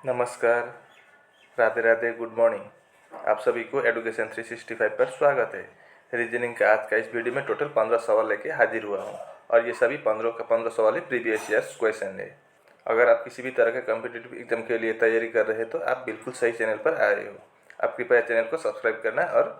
नमस्कार, Radhe Radhe, good morning. आप सभी को एडुकेशन 365 पर स्वागत है। रीजनिंग का आज का इस वीडियो में टोटल 15 सवाल लेके हाजिर हुआ हूँ और ये सभी 15 सवाल ही प्रीवियस ईयर्स क्वेश्चन है। अगर आप किसी भी तरह के कॉम्पिटिटिव एग्जाम के लिए तैयारी कर रहे हैं तो आप बिल्कुल सही चैनल पर आए हो। आप कृपया चैनल को सब्सक्राइब करना और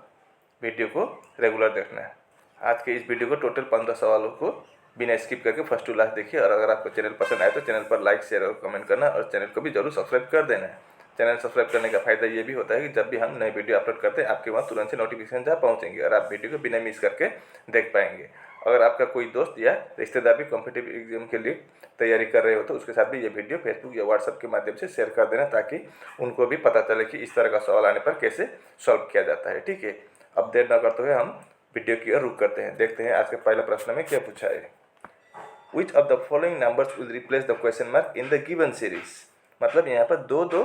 वीडियो को रेगुलर देखना है। आज के इस वीडियो को टोटल 15 सवालों को बिना स्किप करके फर्स्ट टू लास्ट देखिए और अगर आपको चैनल पसंद आए तो चैनल पर लाइक शेयर और कमेंट करना और चैनल को भी जरूर सब्सक्राइब कर देना है। चैनल सब्सक्राइब करने का फायदा ये भी होता है कि जब भी हम नए वीडियो अपलोड करते हैं आपके वहाँ तुरंत से नोटिफिकेशन जहाँ पहुँचेंगे और आप वीडियो को बिना मिस करके देख पाएंगे। अगर आपका कोई दोस्त या रिश्तेदार भी कॉम्पिटिटिव एग्जाम के लिए तैयारी कर रहे हो तो उसके साथ भी ये वीडियो फेसबुक या व्हाट्सएप के माध्यम से शेयर कर देना ताकि उनको भी पता चले कि इस तरह का सवाल आने पर कैसे सॉल्व किया जाता है। ठीक है, अब देर न करते हुए हम वीडियो की ओर रुक करते हैं। देखते हैं आज के पहले प्रश्न में क्या पूछा है। Which of the following numbers will replace the question mark in the given series? मतलब यहाँ पर दो दो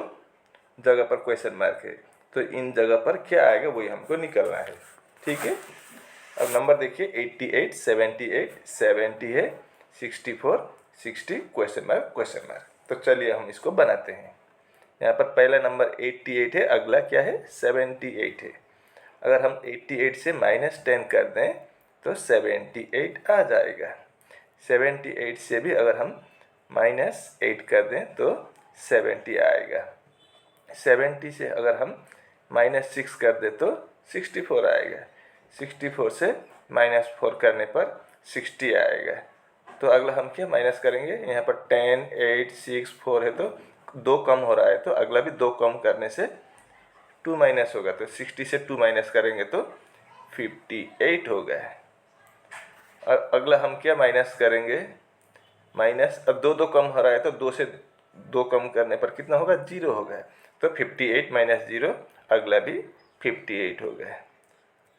जगह पर क्वेश्चन मार्क है तो इन जगह पर क्या आएगा वही हमको निकलना है। ठीक है, अब नंबर देखिए 88, 78, 70 है, 64, 60 क्वेश्चन मार्क। तो चलिए हम इसको बनाते हैं। यहाँ पर पहला नंबर 88 है, अगला क्या है 78 है। अगर हम 88 से -10 कर दें तो 78 आ जाएगा। 78 से भी अगर हम -8 कर दें तो 70 आएगा। 70 से अगर हम -6 कर दें तो 64 आएगा। 64 से -4 करने पर 60 आएगा। तो अगला हम क्या माइनस करेंगे, यहाँ पर 10, 8, 6, 4 है तो 2 कम हो रहा है तो अगला भी 2 कम करने से 2 माइनस होगा। तो 60 से 2 माइनस करेंगे तो 58 होगा। और अगला हम क्या माइनस करेंगे, माइनस अब 2 कम हो रहा है तो 2 से 2 कम करने पर कितना होगा, 0 होगा। तो 58 - 0 अगला भी 58 होगा।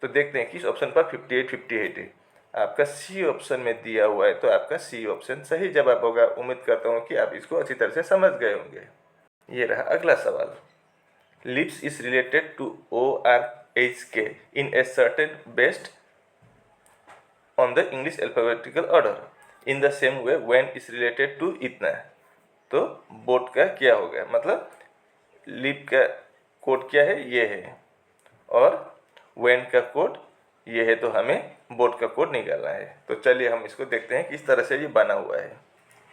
तो देखते हैं किस ऑप्शन पर 58 है। आपका सी ऑप्शन में दिया हुआ है तो आपका सी ऑप्शन सही जवाब होगा। उम्मीद करता हूँ कि आप इसको अच्छी तरह से समझ गए होंगे। ये रहा अगला सवाल। Lips is related to ORHK in a certain based on the English alphabetical order in the same way when is related to इतना। तो बोट का क्या होगा, मतलब लिप का कोड क्या है, ये है, और वेन का कोड ये है, तो हमें बोट का कोड निकालना है। तो चलिए हम इसको देखते हैं किस तरह से ये बना हुआ है।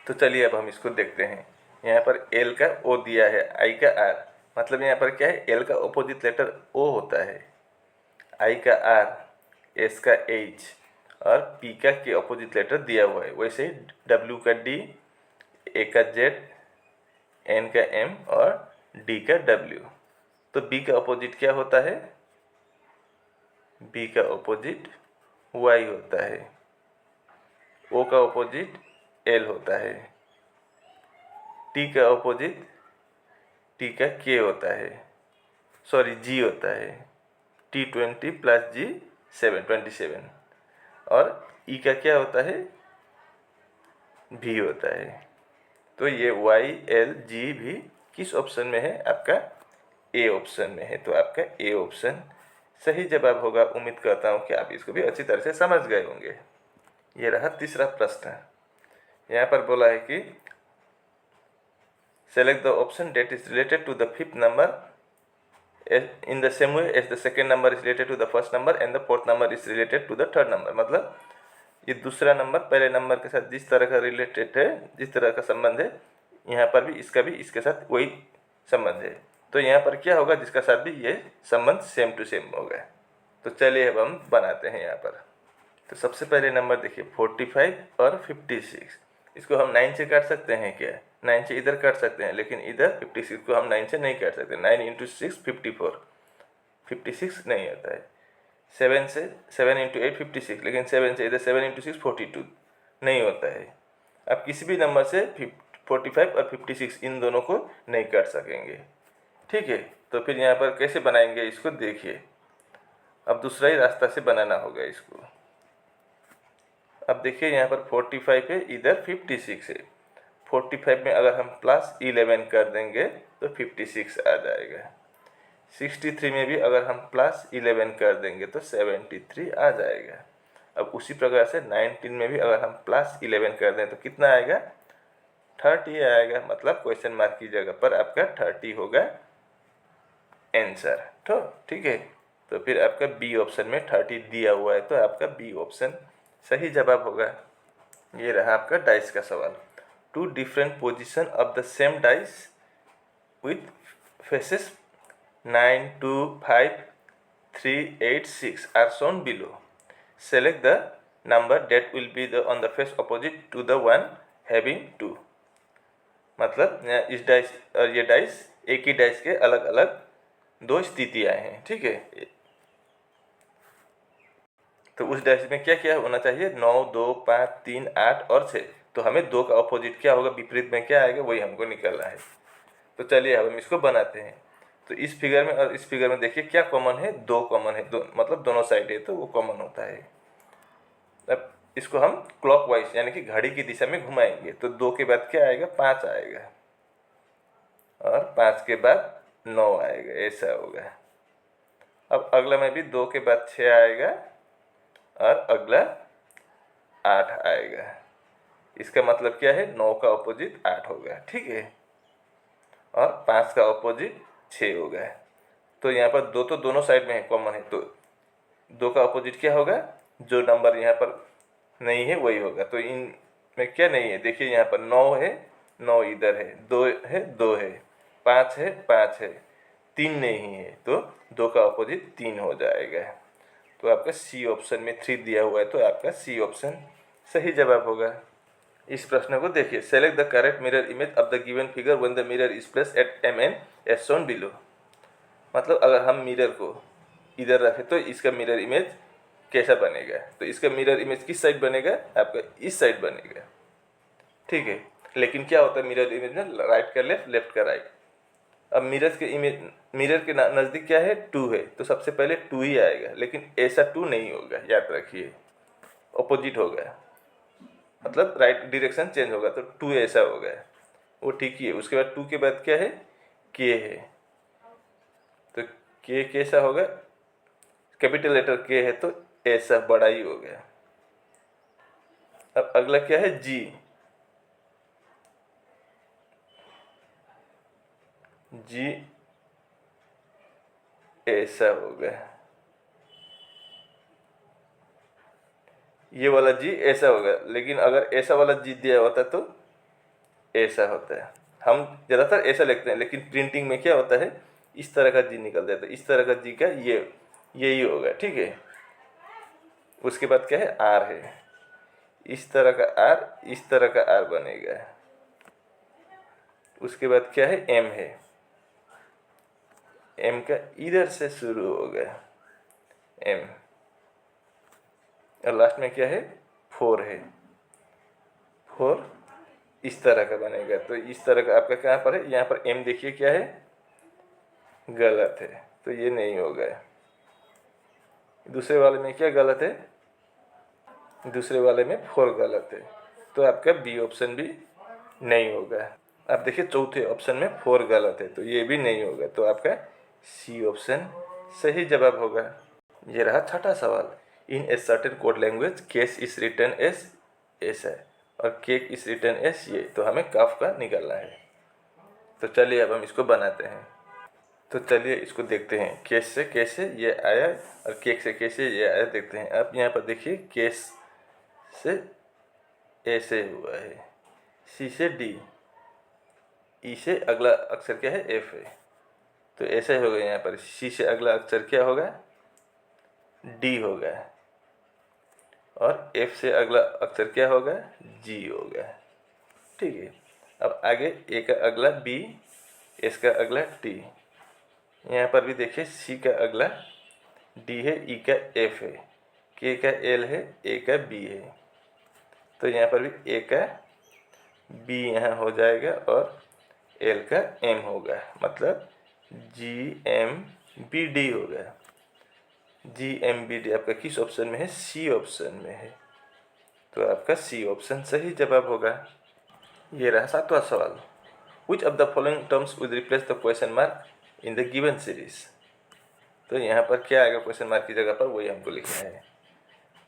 तो चलिए अब हम इसको देखते हैं। यहाँ पर एल का ओ दिया है, आई का आर, मतलब यहाँ पर क्या है, एल का अपोजिट लेटर ओ होता है, आई का आर, एस का एच और पी का के अपोजिट लेटर दिया हुआ है। वैसे ही डब्ल्यू का डी, ए का जेड, एन का एम और डी का डब्ल्यू। तो बी का अपोजिट क्या होता है, बी का अपोजिट वाई होता है, ओ का अपोजिट एल होता है, टी का अपोजिट टी का के होता है, सॉरी जी होता है, T20 + G7 27, और ई का क्या होता है, भी होता है। तो ये वाई एल जी भी किस ऑप्शन में है, आपका ए ऑप्शन में है। तो आपका ए ऑप्शन सही जवाब होगा। उम्मीद करता हूँ कि आप इसको भी अच्छी तरह से समझ गए होंगे। ये रहा तीसरा प्रश्न। यहाँ पर बोला है कि select the option date is related to the 5th number in the same way as the second number is related to the first number and the 4th number is related to the 3rd number। मतलब ये दूसरा number पहले number के साथ जिस तरह का related है, जिस तरह का संबंध है, यहाँ पर भी इसका भी इसके साथ वही संबंध है। तो यहाँ पर क्या होगा, जिसका साथ भी ये संबंध सेम टू सेम होगा। तो चलिए अब हम बनाते हैं यहाँ पर। तो सबसे पहले नंबर देखिए 45 और 56। इसको हम 9 से काट सकते हैं क्या, 9 से इधर काट सकते हैं, लेकिन इधर 56 को हम 9 से नहीं काट सकते। 9 × 6 54, 56 नहीं आता है। 7 से 7 × 8 56, लेकिन 7 से इधर 7 × 6 42 नहीं होता है। आप किसी भी नंबर से 45 और 56 इन दोनों को नहीं काट सकेंगे। ठीक है, तो फिर यहाँ पर कैसे बनाएंगे इसको देखिए। अब दूसरा ही रास्ता से बनाना होगा इसको। अब देखिए यहाँ पर 45 है, इधर 56 है। 45 में अगर हम +11 कर देंगे तो 56 आ जाएगा। 63 में भी अगर हम +11 कर देंगे तो 73 आ जाएगा। अब उसी प्रकार से 19 में भी अगर हम +11 कर दें तो कितना आएगा, 30 आएगा, मतलब क्वेश्चन मार्क की जगह पर आपका 30 होगा आंसर। तो ठीक है, तो फिर आपका बी ऑप्शन में 30 दिया हुआ है, तो आपका बी ऑप्शन सही जवाब होगा। ये रहा आपका डाइस का सवाल। Two different position of the same dice with faces 9, 2, 5, 3, 8, 6 are shown below. Select the number that will be on the face opposite to the one having 2. मतलब इस डाइस और ये डाइस एक ही डाइस के अलग अलग दो स्थितियाँ हैं, ठीक है। तो उस डाइस में क्या क्या होना चाहिए, 9, 2, 5, 3, 8 और 6। तो हमें 2 का अपोजिट क्या होगा, विपरीत में क्या आएगा, वही हमको निकालना है। तो चलिए अब हम इसको बनाते हैं। तो इस फिगर में और इस फिगर में देखिए क्या कॉमन है, 2 कॉमन है, मतलब दोनों साइड है, तो वो कॉमन होता है। अब इसको हम क्लॉकवाइज यानी कि घड़ी की दिशा में घुमाएंगे, तो 2 के बाद क्या आएगा, 5 आएगा, और 5 के बाद 9 आएगा, ऐसा होगा। अब अगला में भी 2 के बाद 6 आएगा और अगला 8 आएगा। इसका मतलब क्या है, 9 का अपोजिट 8 होगा, ठीक है, और 5 का अपोजिट 6 होगा। तो यहाँ पर 2 तो दोनों साइड में है, कॉमन है, तो 2 का अपोजिट क्या होगा, जो नंबर यहाँ पर नहीं है वही होगा। तो इन में क्या नहीं है, देखिए यहाँ पर 9 है, 9 इधर है, 2 है, 2 है, 5 है, 5 है, 3 नहीं है, तो 2 का अपोजिट 3 हो जाएगा। तो आपका सी ऑप्शन में 3 दिया हुआ है, तो आपका सी ऑप्शन सही जवाब होगा। इस प्रश्न को देखिए, select the correct mirror image of the given figure when the mirror is placed at M N as shown below. मतलब अगर हम मिरर को इधर रखें तो इसका मिरर इमेज कैसा बनेगा, तो इसका मिरर इमेज किस साइड बनेगा, आपका इस साइड बनेगा, ठीक है। लेकिन क्या होता है मिरर इमेज में, राइट का लेफ्ट, लेफ्ट का राइट। अब मिरर के नज़दीक क्या है, 2 है, तो सबसे पहले 2 ही आएगा, लेकिन ऐसा 2 नहीं होगा, याद रखिए, ऑपोजिट होगा, मतलब राइट डायरेक्शन चेंज होगा, तो 2 ऐसा होगा, वो ठीक ही है। उसके बाद 2 के बाद क्या है, के है, तो के कैसा होगा, कैपिटल लेटर के है, तो ऐसा बड़ा ही हो गया। अब अगला क्या है, जी, जी ऐसा हो गया, ये वाला जी ऐसा होगा, लेकिन अगर ऐसा वाला जी दिया होता तो ऐसा होता है। हम ज़्यादातर ऐसा लिखते हैं, लेकिन प्रिंटिंग में क्या होता है, इस तरह का जी निकल जाता है, इस तरह का जी का ये यही होगा, ठीक है। उसके बाद क्या है, आर है, इस तरह का आर, इस तरह का आर बनेगा। उसके बाद क्या है, एम है, एम का इधर से शुरू होगा एम, और लास्ट में क्या है, 4 है, 4 इस तरह का बनेगा। तो इस तरह का आपका कहाँ पर है, यहाँ पर एम देखिए क्या है, गलत है, तो ये नहीं होगा। दूसरे वाले में क्या गलत है, दूसरे वाले में 4 गलत है, तो आपका बी ऑप्शन भी नहीं होगा। आप देखिए चौथे ऑप्शन में 4 गलत है, तो ये भी नहीं होगा, तो आपका सी ऑप्शन सही जवाब होगा। ये रहा छठा सवाल। In a certain code language case is return as ऐसा है और केक इज रिटर्न एस ये, तो हमें कफ का निकालना है। तो चलिए अब हम इसको बनाते हैं। तो चलिए इसको देखते हैं, केस से कैसे ये आया और केक से कैसे ये आया, देखते हैं। आप यहाँ पर देखिए, केस से ऐसे हुआ है, सी से डी, ई से अगला अक्षर क्या है, एफ है, तो ऐसे होगा। यहाँ पर सी से अगला अक्षर क्या होगा, डी होगा, और एफ से अगला अक्षर क्या होगा, जी होगा, ठीक है। अब आगे ए का अगला बी, एस का अगला टी, यहाँ पर भी देखिए सी का अगला डी है, ई का एफ है, के का एल है, ए का बी है, तो यहाँ पर भी ए का बी यहाँ हो जाएगा और एल का एम होगा, मतलब जी एम बी डी होगा। जी एम बी डी आपका किस ऑप्शन में है, सी ऑप्शन में है, तो आपका सी ऑप्शन सही जवाब होगा। ये रहा सातवां सवाल। Which of the following terms will replace the question mark in the given series. तो यहाँ पर क्या आएगा, क्वेश्चन मार्क की जगह पर वही हमको लिखना है।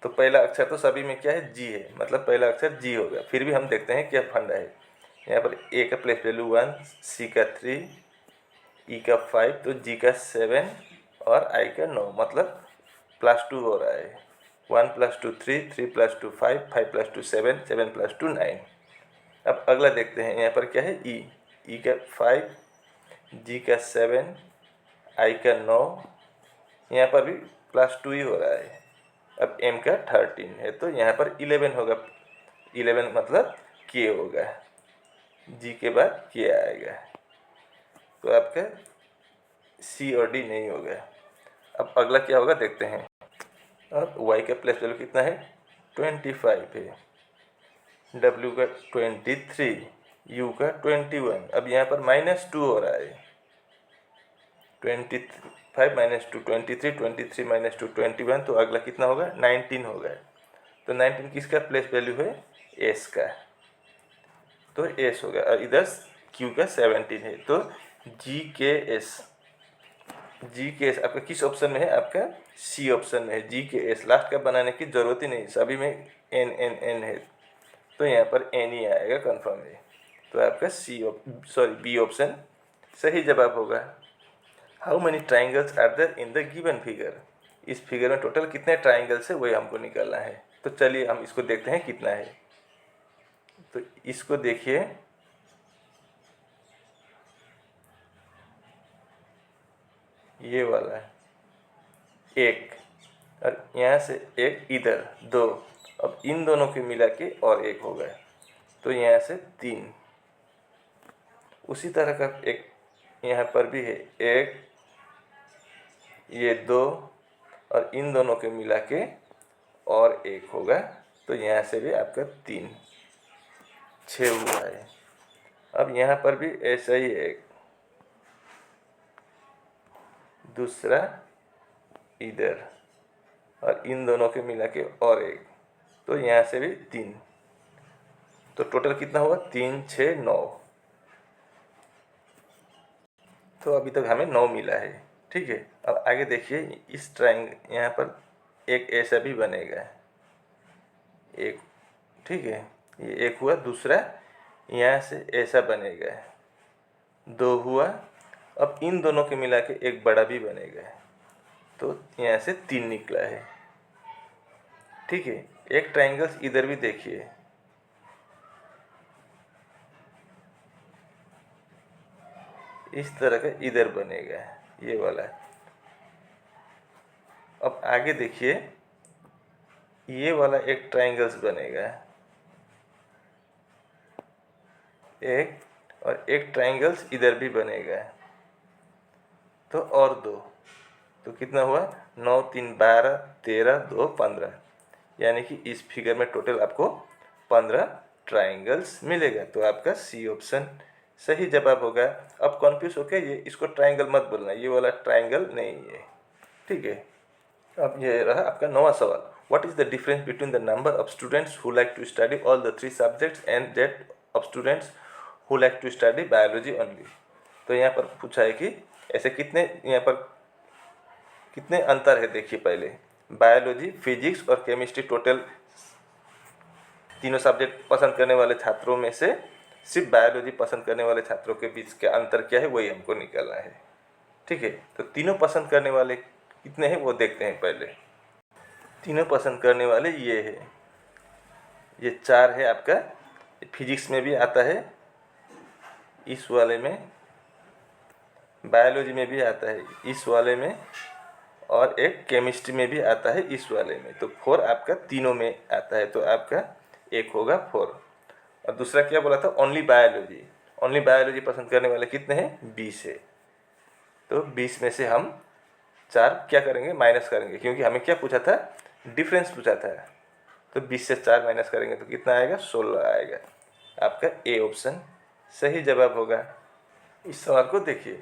तो पहला अक्षर तो सभी में क्या है, जी है, मतलब पहला अक्षर जी होगा। फिर भी हम देखते हैं क्या फंडा है, यहाँ पर ए का प्लेस वैल्यू 1, सी का 3, ई का 5, तो जी का 7 और आई का 9, मतलब +2 हो रहा है। 1 + 2 3, 3 + 2 5, 5 + 2 7, 7 + 2 9। अब अगला देखते हैं, यहाँ पर क्या है, ई का 5, जी का 7, आई का 9, यहाँ पर भी +2 ही हो रहा है। अब एम का 13 है, तो यहाँ पर 11 होगा। 11 मतलब के होगा, जी के बाद के आएगा, तो आपका सी और डी नहीं होगा। अब अगला क्या होगा देखते हैं। अब वाई का प्लेस वैल्यू कितना है, 25 है, डब्ल्यू का 23, यू का 21। अब यहाँ पर -2 हो रहा है, 25 -2 23, 23 - 2 21, तो अगला कितना होगा, 19 होगा। तो 19 किसका प्लेस वैल्यू है, एस का, तो एस होगा। और इधर क्यू का 17 है, तो जी के एस आपका किस ऑप्शन में है, आपका सी ऑप्शन में है। जी के एस लास्ट का बनाने की जरूरत ही नहीं, सभी में एन एन एन है, तो यहाँ पर एन ही आएगा कन्फर्म है। तो आपका बी ऑप्शन सही जवाब होगा। How many triangles are there in the given figure. इस फिगर में टोटल कितने ट्राइंगल्स है वही हमको निकालना है। तो चलिए हम इसको देखते हैं कितना है। तो इसको देखिए, ये वाला है 1, और यहाँ से 1 इधर 2, अब इन दोनों के मिला के और 1 हो गया, तो यहाँ से 3। उसी तरह का एक यहाँ पर भी है 1, ये 2, और इन दोनों के मिला के और 1 होगा, तो यहाँ से भी आपका 3, 6 हुआ है। अब यहाँ पर भी ऐसा ही एक दूसरा इधर, और इन दोनों के मिला के और 1, तो यहाँ से भी 3, तो टोटल कितना हुआ, 3 6 9। तो अभी तक हमें 9 मिला है, ठीक है। अब आगे देखिए, इस ट्राइंगल यहाँ पर एक ऐसा भी बनेगा, एक, ठीक है, ये एक हुआ। दूसरा यहाँ से ऐसा बनेगा, 2 हुआ। अब इन दोनों के मिला के एक बड़ा भी बनेगा, तो यहाँ से 3 निकला है, ठीक है। एक ट्राइंगल्स इधर भी देखिए, इस तरह का इधर बनेगा, ये वाला। अब आगे देखिए, ये वाला एक ट्राइंगल्स बनेगा, एक, और एक ट्राइंगल्स इधर भी बनेगा, तो और 2, तो कितना हुआ, 9 3 12, 13 2 15, यानी कि इस फिगर में टोटल आपको 15 ट्राइंगल्स मिलेगा। तो आपका सी ऑप्शन सही जवाब होगा। अब कन्फ्यूज होके ये इसको ट्राइंगल मत बोलना, ये वाला ट्राइंगल नहीं है, ठीक है। अब ये रहा आपका 9वां सवाल। What is the difference between the number of students who like to study all the 3 subjects and that of students who like to study biology only. तो यहाँ पर पूछा है कि ऐसे कितने, यहाँ पर कितने अंतर है, देखिए पहले बायोलॉजी, फिजिक्स और केमिस्ट्री, टोटल तीनों सब्जेक्ट पसंद करने वाले छात्रों में से सिर्फ बायोलॉजी पसंद करने वाले छात्रों के बीच का अंतर क्या है, वही हमको निकालना है, ठीक है। तो तीनों पसंद करने वाले कितने हैं वो देखते हैं पहले। तीनों पसंद करने वाले ये है, ये 4 है आपका। फिजिक्स में भी आता है, इस वाले में, बायोलॉजी में भी आता है इस वाले में, और एक केमिस्ट्री में भी आता है इस वाले में। तो 4 आपका तीनों में आता है, तो आपका एक होगा 4। और दूसरा क्या बोला था, ओनली बायोलॉजी पसंद करने वाले कितने हैं, 20 है। तो 20 में से हम 4 क्या करेंगे, माइनस करेंगे, क्योंकि हमें क्या पूछा था, डिफरेंस पूछा था। तो 20 से 4 माइनस करेंगे तो कितना आएगा, 16 आएगा। आपका ए ऑप्शन सही जवाब होगा। इस सवाल को देखिए,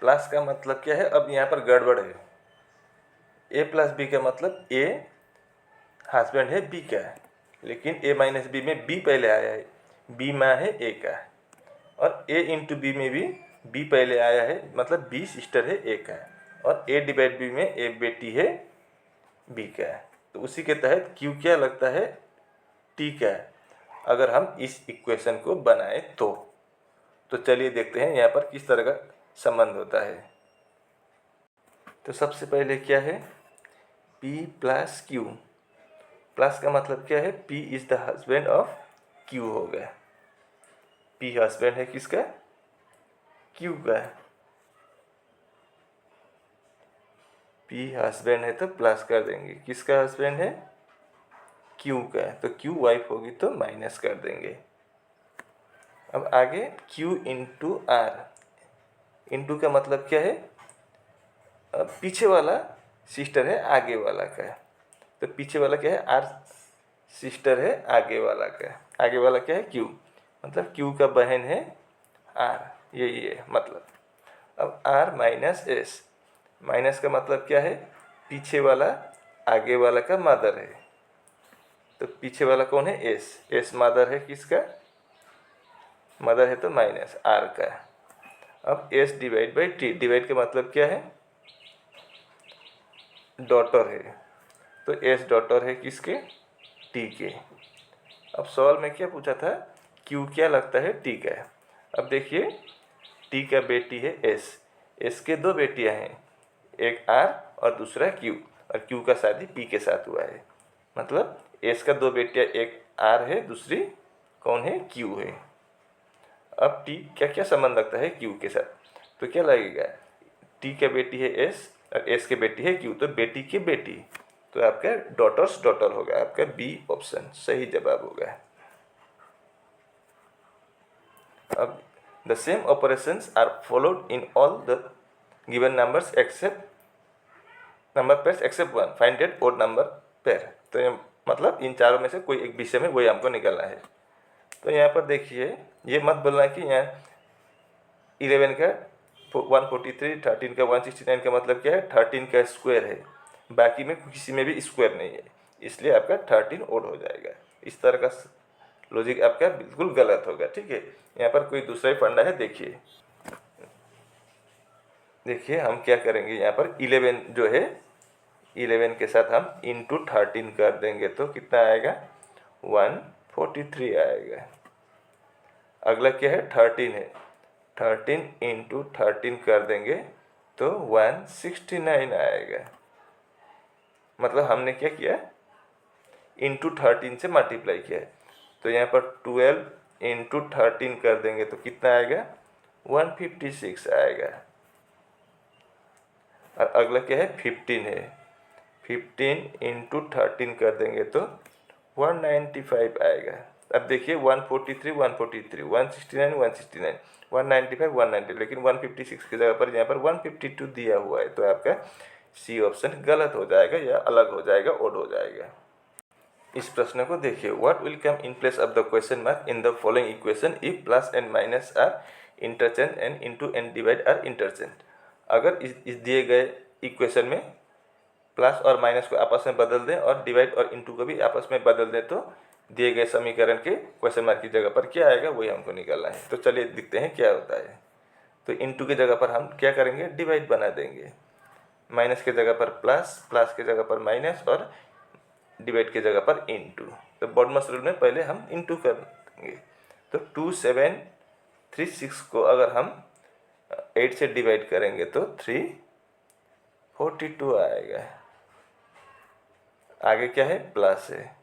प्लस का मतलब क्या है, अब यहाँ पर गड़बड़ है। ए प्लस बी का मतलब ए हस्बैंड है बी का, लेकिन ए माइनस बी में बी पहले आया है, बी माँ है ए का, और ए इंटू बी में भी बी पहले आया है, मतलब बी सिस्टर है ए का, और ए डिवाइड बी में ए बेटी है बी का। तो उसी के तहत क्यू क्या लगता है, टी का, अगर हम इस इक्वेशन को बनाए तो चलिए देखते हैं यहाँ पर किस तरह का संबंध होता है। तो सबसे पहले क्या है, P प्लस Q। प्लस का मतलब क्या है, P is the husband of Q हो गया। P हस्बैंड है किसका, Q का। P हस्बैंड है तो प्लस कर देंगे, किसका हस्बैंड है, Q का। तो Q वाइफ होगी तो माइनस कर देंगे। अब आगे Q इंटू आर। इंटू का मतलब क्या है, पीछे वाला सिस्टर है आगे वाला का। तो पीछे वाला क्या है, आर सिस्टर है आगे वाला का। आगे वाला क्या है, Q, मतलब Q का बहन है आर, यही है मतलब। अब आर माइनस एस। माइनस का मतलब क्या है, पीछे वाला आगे वाला का मदर है। तो पीछे वाला कौन है, एस। एस मदर है किसका, मदर है तो माइनस आर का। अब S divide by T. Divide का मतलब क्या है, डॉटर है। तो एस डॉटर है किसके, टी के। अब सवाल में क्या पूछा था, क्यू क्या लगता है, टी का। अब देखिए टी का बेटी है एस। एस के दो बेटियां हैं, एक आर और दूसरा क्यू। और क्यू का शादी पी के साथ हुआ है। मतलब एस का दो बेटियां, एक आर है, दूसरी कौन है, क्यू है। अब टी क्या क्या संबंध रखता है क्यू के साथ, तो क्या लगेगा, टी का बेटी है एस और एस के बेटी है क्यू, तो बेटी की बेटी। तो आपका डॉटर्स डॉटर होगा, आपका बी ऑप्शन सही जवाब होगा। अब the same operations are followed in all the given numbers except number pairs except one, find that odd number pair. तो ये मतलब इन चारों में से कोई एक विषय में वही हमको निकालना है। तो यहाँ पर देखिए, ये मत बोलना कि यहाँ 11 का 143, 13 का 169 का मतलब क्या है, 13 का स्क्वायर है। बाकी में किसी में भी स्क्वायर नहीं है, इसलिए आपका 13 ओड हो जाएगा। इस तरह का लॉजिक आपका बिल्कुल गलत होगा, ठीक है। यहाँ पर कोई दूसरा ही फंडा है, देखिए देखिए हम क्या करेंगे, यहाँ पर 11 जो है, 11 के साथ हम इंटू 13 कर देंगे तो कितना आएगा, 143 आएगा। अगला क्या है, 13 है, 13 इंटू 13 कर देंगे तो 169 आएगा। मतलब हमने क्या किया, इंटू 13 से मल्टीप्लाई किया है। तो यहाँ पर 12 इंटू 13 कर देंगे तो कितना आएगा, 156 आएगा। और अगला क्या है, 15 है, 15 इंटू 13 कर देंगे तो 195 आएगा। अब देखिए 143, 143, 169, 169, 195, 190, लेकिन 156 की जगह पर यहाँ पर 152 दिया हुआ है। तो आपका सी ऑप्शन गलत हो जाएगा या अलग हो जाएगा, ओड हो जाएगा। इस प्रश्न को देखिए, what will come in place of the question mark in the following equation if plus and minus are interchange and into and divide are interchange. अगर इस दिए गए इक्वेशन में प्लस और माइनस को आपस में बदल दें और डिवाइड और इंटू को भी आपस में बदल दें तो दिए गए समीकरण के क्वेश्चन मार्क की जगह पर क्या आएगा, वही हमको निकालना है। तो चलिए देखते हैं क्या होता है। तो इंटू की जगह पर हम क्या करेंगे, डिवाइड बना देंगे। माइनस की जगह पर प्लस, प्लस की जगह पर माइनस और डिवाइड की जगह पर इंटू। तो बॉडमस रूल में पहले हम इंटू कर देंगे। तो 2736 को अगर हम 8 से डिवाइड करेंगे तो 342 आएगा। आगे क्या है, प्लस है,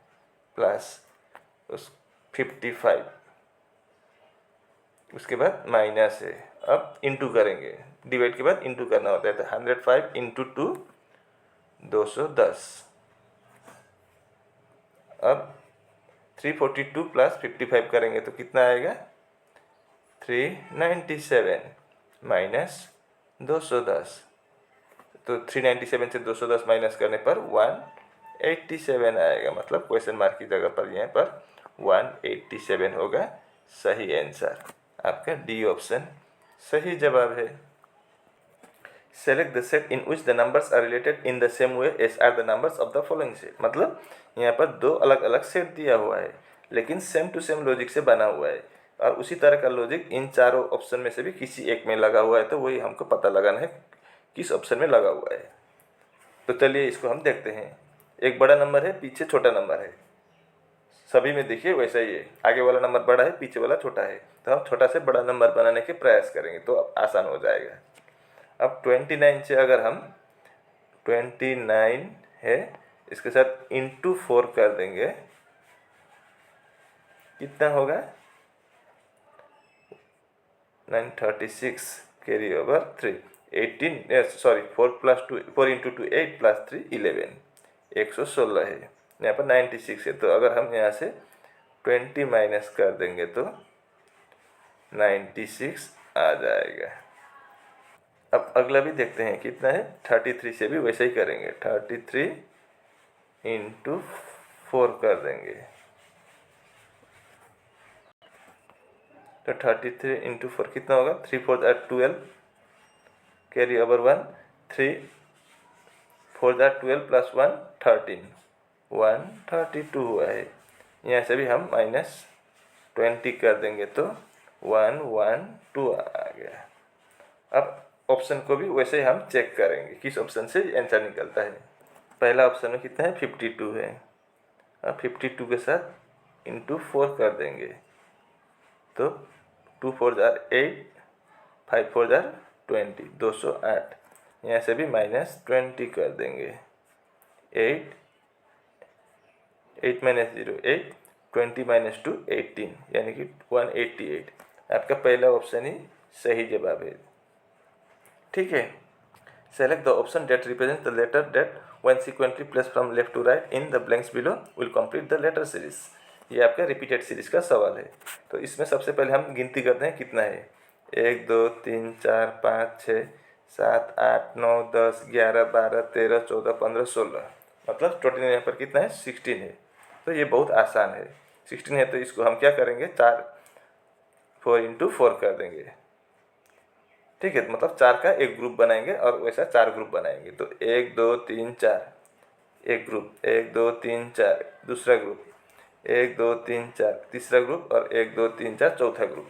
प्लस उस 55, उसके बाद माइनस है। अब इंटू करेंगे, डिवाइड के बाद इंटू करना होता है। तो 105 इंटू 2 210। अब 342 प्लस 55 करेंगे तो कितना आएगा, 397 माइनस 210। तो 397 से 210 माइनस करने पर 187 आएगा। मतलब क्वेश्चन मार्क की जगह पर यहाँ पर 187 होगा सही आंसर। आपका डी ऑप्शन सही जवाब है। Select the set in which the numbers are related in the same way as are the numbers of the following set. मतलब यहाँ पर दो अलग अलग सेट दिया हुआ है लेकिन सेम टू सेम लॉजिक से बना हुआ है, और उसी तरह का लॉजिक इन चारों ऑप्शन में से भी किसी एक में लगा हुआ है। तो वही हमको पता लगाना है किस ऑप्शन में लगा हुआ है। तो चलिए इसको हम देखते हैं। एक बड़ा नंबर है, पीछे छोटा नंबर है, सभी में देखिए वैसा ही है, आगे वाला नंबर बड़ा है, पीछे वाला छोटा है, तो हम छोटा से बड़ा नंबर बनाने के प्रयास करेंगे तो आसान हो जाएगा। अब 29 से अगर हम 29 है इसके साथ इंटू 4 कर देंगे, कितना होगा 936 carry over 3 18 sorry 4 plus 2 4 into 2 8 plus 3 11 116 है, यहाँ पर 96 है। तो अगर हम यहाँ से 20 माइनस कर देंगे तो 96 आ जाएगा। अब अगला भी देखते हैं कितना है, 33 से भी वैसे ही करेंगे, 33 इंटू 4 कर देंगे तो 33 इंटू 4 कितना होगा, 3 4 12 कैरी ओवर 1 3 4 12 प्लस 1 13 132 हुआ है। यहाँ से भी हम माइनस 20 कर देंगे तो 112 आ गया। अब ऑप्शन को भी वैसे ही हम चेक करेंगे किस ऑप्शन से आंसर निकलता है। पहला ऑप्शन में कितना है 52 है, अब 52 के साथ इंटू 4 कर देंगे तो 2 4 8 5 4 20 208। यहाँ से भी माइनस 20 कर देंगे, 8 8 माइनस 0 8 20 माइनस 2 18 यानी कि 188। आपका पहला ऑप्शन ही सही जवाब है। ठीक है, select the option that represent the letter that when sequentially placed from left to right in the blanks below will complete the letter series। ये आपका रिपीटेड सीरीज का सवाल है। तो इसमें सबसे पहले हम गिनती करते हैं कितना है, 1 2 3 4 5 6 7 8 9 10 11 12 13 14 15 16, मतलब टोटल यहाँ पर कितना है 16 है। तो ये बहुत आसान है, 16 है तो इसको हम क्या करेंगे 4 इंटू 4 कर देंगे। ठीक है, मतलब 4 का एक ग्रुप बनाएंगे और वैसा 4 ग्रुप बनाएंगे। तो 1 2 3 4 एक ग्रुप, 1 2 3 4 दूसरा ग्रुप, 1 2 3 4 तीसरा ग्रुप और 1 2 3 4 चौथा ग्रुप।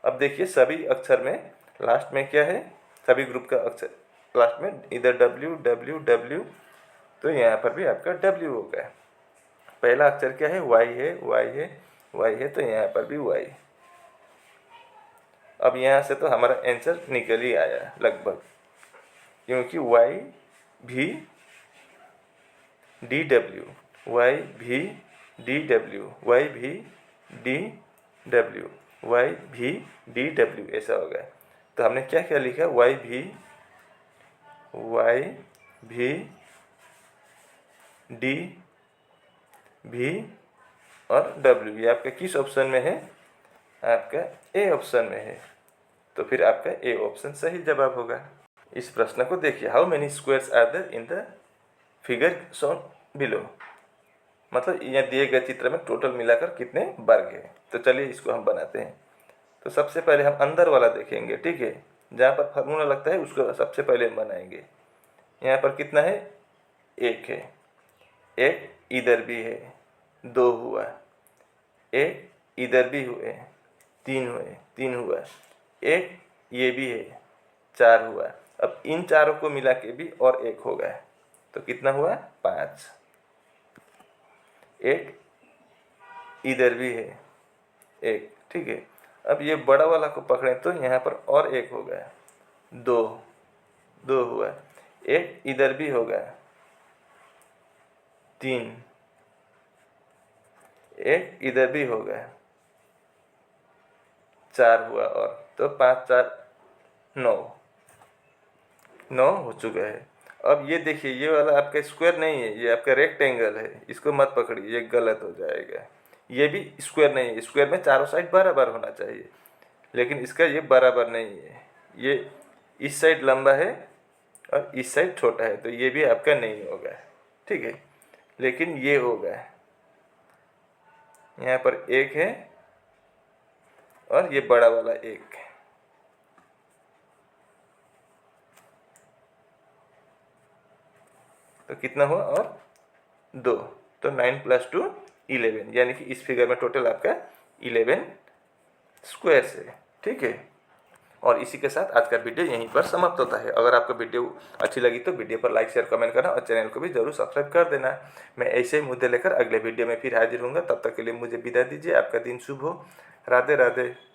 अब देखिए सभी अक्षर में लास्ट में क्या है, सभी ग्रुप का अक्षर लास्ट में इधर W W W, तो यहाँ पर भी आपका W होगा। पहला अक्षर क्या है Y है, Y है, Y है, तो यहाँ पर भी Y। अब यहाँ से तो हमारा आंसर निकल ही आया लगभग, क्योंकि Y भी DW, Y भी DW, Y भी DW, Y भी DW ऐसा होगा। तो हमने क्या क्या लिखा, Y भी D भी और W, ये आपका किस ऑप्शन में है, आपका ए ऑप्शन में है। तो फिर आपका ए ऑप्शन सही जवाब होगा। इस प्रश्न को देखिए, how many squares are there in the figure shown below, मतलब यहाँ दिए गए चित्र में टोटल मिलाकर कितने वर्ग है। तो चलिए इसको हम बनाते हैं। तो सबसे पहले हम अंदर वाला देखेंगे, ठीक है, जहाँ पर फार्मूला लगता है उसको सबसे पहले हम बनाएंगे। यहाँ पर कितना है, 1 है, 1 इधर भी है 2 हुआ, 1 इधर भी हुए 3 हुआ, 1 ये भी है 4 हुआ। अब इन चारों को मिला के भी और 1 होगा, तो कितना हुआ 5। 1 इधर भी है 1, ठीक है। अब ये बड़ा वाला को पकड़ें तो यहाँ पर और 1 होगा, 2 हुआ, 1 इधर भी होगा 3, 1 इधर भी होगा 4 हुआ, और तो 5 4 9 हो चुका है। अब ये देखिए, ये वाला आपका स्क्वायर नहीं है, ये आपका रेक्टेंगल है, इसको मत पकड़िए, ये गलत हो जाएगा। ये भी स्क्वायर नहीं है, स्क्वायर में चारों साइड बराबर होना चाहिए, लेकिन इसका ये बराबर नहीं है, ये इस साइड लंबा है और इस साइड छोटा है, तो ये भी आपका नहीं होगा, ठीक है। लेकिन ये होगा, यहाँ पर 1 है और ये बड़ा वाला 1, तो कितना हुआ और 2, तो 9 + 2 11, यानी कि इस फिगर में टोटल आपका 11 स्क्वायर्स है, ठीक है। और इसी के साथ आज का वीडियो यहीं पर समाप्त होता है। अगर आपको वीडियो अच्छी लगी तो वीडियो पर लाइक शेयर कमेंट करना और चैनल को भी जरूर सब्सक्राइब कर देना। मैं ऐसे ही मुद्दे लेकर अगले वीडियो में फिर हाजिर हूँगा। तब तक के लिए मुझे विदा दीजिए। आपका दिन शुभ हो। राधे राधे।